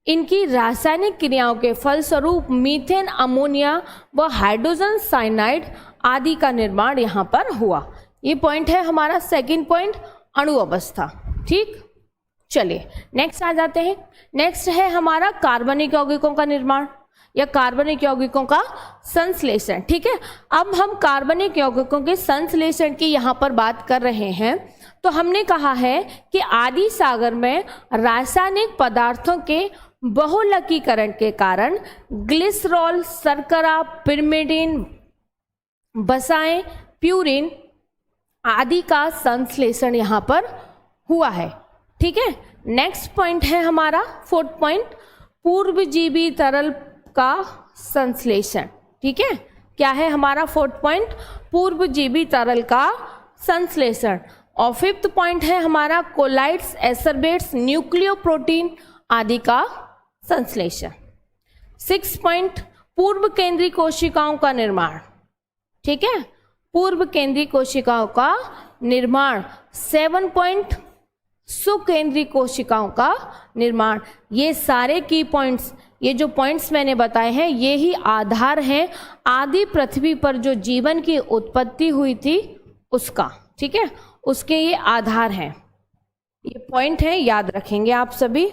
इनकी रासायनिक क्रियाओं के फलस्वरूप मीथेन, अमोनिया व हाइड्रोजन साइनाइड आदि का निर्माण यहाँ पर हुआ। ये पॉइंट है हमारा सेकंड पॉइंट, अणु अवस्था, ठीक। चलिए नेक्स्ट आ जाते हैं। नेक्स्ट है हमारा कार्बनिक यौगिकों का निर्माण या कार्बनिक यौगिकों का संश्लेषण, ठीक है। अब हम कार्बनिक यौगिकों के संश्लेषण की यहाँ पर बात कर रहे हैं। तो हमने कहा है कि आदि सागर में रासायनिक पदार्थों के बहुलकीकरण के कारण ग्लिसरॉल, शर्करा, पिरिमिडीन, बसाएं, प्यूरिन आदि का संश्लेषण यहाँ पर हुआ है, ठीक है। नेक्स्ट पॉइंट है हमारा फोर्थ पॉइंट, पूर्वजीवी तरल का संश्लेषण, ठीक है। क्या है हमारा फोर्थ पॉइंट, पूर्वजीवी तरल का संश्लेषण। और फिफ्थ पॉइंट है हमारा कोलाइड्स, एसरबेट्स, न्यूक्लियोप्रोटीन आदि का संश्लेषण। सिक्स पॉइंट, पूर्व केंद्रीय कोशिकाओं का निर्माण, ठीक है, पूर्व केंद्रीय कोशिकाओं का निर्माण। 7 पॉइंट, सुकेंद्रीय कोशिकाओं का निर्माण। ये सारे की पॉइंट्स, ये जो पॉइंट्स मैंने बताए हैं ये ही आधार हैं आदि पृथ्वी पर जो जीवन की उत्पत्ति हुई थी उसका, ठीक है, उसके ये आधार हैं, ये पॉइंट है, याद रखेंगे आप सभी।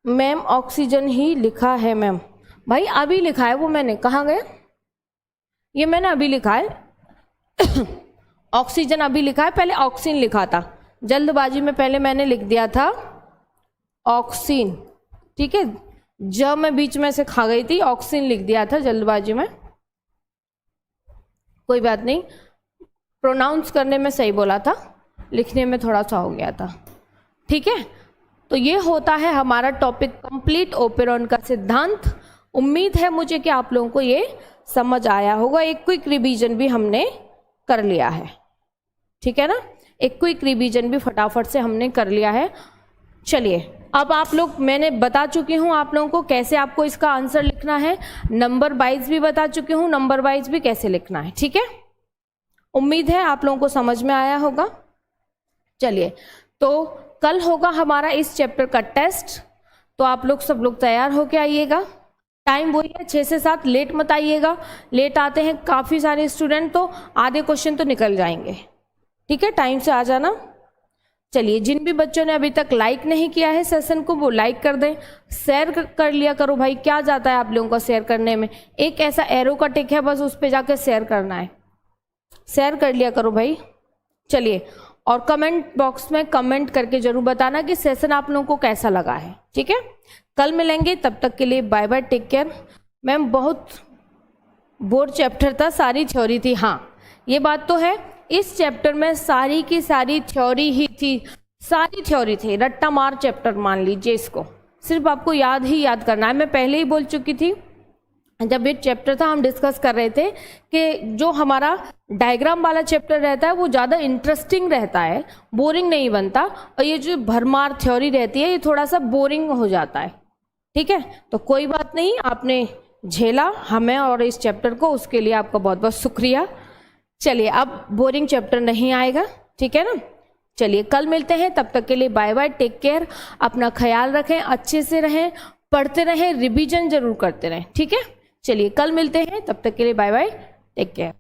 मैम ऑक्सीजन ही लिखा है मैम, भाई अभी लिखा है वो, मैंने कहाँ गया, ये मैंने अभी लिखा है ऑक्सीजन अभी लिखा है, पहले ऑक्सीजन लिखा था जल्दबाजी में, पहले मैंने लिख दिया था ऑक्सीजन, ठीक है, जब मैं बीच में से खा गई थी, ऑक्सीजन लिख दिया था जल्दबाजी में, कोई बात नहीं, प्रोनाउंस करने में सही बोला था, लिखने में थोड़ा सा हो गया था, ठीक है। तो ये होता है हमारा टॉपिक कंप्लीट, ओपेरॉन का सिद्धांत। उम्मीद है मुझे कि आप लोगों को ये समझ आया होगा। एक क्विक रिवीजन भी हमने कर लिया है, ठीक है ना, एक क्विक रिवीजन भी फटाफट से हमने कर लिया है। चलिए अब आप लोग, मैंने बता चुकी हूँ आप लोगों को कैसे आपको इसका आंसर लिखना है, नंबर वाइज भी बता चुकी हूँ, नंबर वाइज भी कैसे लिखना है, ठीक है। उम्मीद है आप लोगों को समझ में आया होगा। चलिए तो कल होगा हमारा इस चैप्टर का टेस्ट, तो आप लोग सब लोग तैयार होके आइएगा। टाइम वही है 6 से 7, लेट मत आइएगा, लेट आते हैं काफ़ी सारे स्टूडेंट तो आधे क्वेश्चन तो निकल जाएंगे, ठीक है, टाइम से आ जाना। चलिए जिन भी बच्चों ने अभी तक लाइक नहीं किया है सेशन को वो लाइक कर दें, शेयर कर लिया करो भाई, क्या जाता है आप लोगों का शेयर करने में, एक ऐसा एरो का टिक है बस उस पर जाकर शेयर करना है, शेयर कर लिया करो भाई। चलिए और कमेंट बॉक्स में कमेंट करके जरूर बताना कि सेशन आप लोगों को कैसा लगा है, ठीक है। कल मिलेंगे, तब तक के लिए bye bye, take care. Ma'am बहुत बोर्ड चैप्टर था, सारी थ्योरी थी, हाँ ये बात तो है, इस चैप्टर में सारी की सारी थ्योरी ही थी, सारी थ्योरी थी, रट्टा मार चैप्टर मान लीजिए इसको, सिर्फ आपको याद ही याद करना है। मैं पहले ही बोल चुकी थी जब ये चैप्टर था हम डिस्कस कर रहे थे कि जो हमारा डायग्राम वाला चैप्टर रहता है वो ज़्यादा इंटरेस्टिंग रहता है, बोरिंग नहीं बनता, और ये जो भरमार थ्योरी रहती है ये थोड़ा सा बोरिंग हो जाता है, ठीक है। तो कोई बात नहीं, आपने झेला हमें और इस चैप्टर को, उसके लिए आपका बहुत बहुत शुक्रिया। चलिए अब बोरिंग चैप्टर नहीं आएगा, ठीक है ना। चलिए कल मिलते हैं, तब तक के लिए बाय बाय, टेक केयर, अपना ख्याल रखें, अच्छे से रहें, पढ़ते रहें, रिवीजन जरूर करते रहें, ठीक है। चलिए कल मिलते हैं, तब तक के लिए बाय बाय, टेक केयर।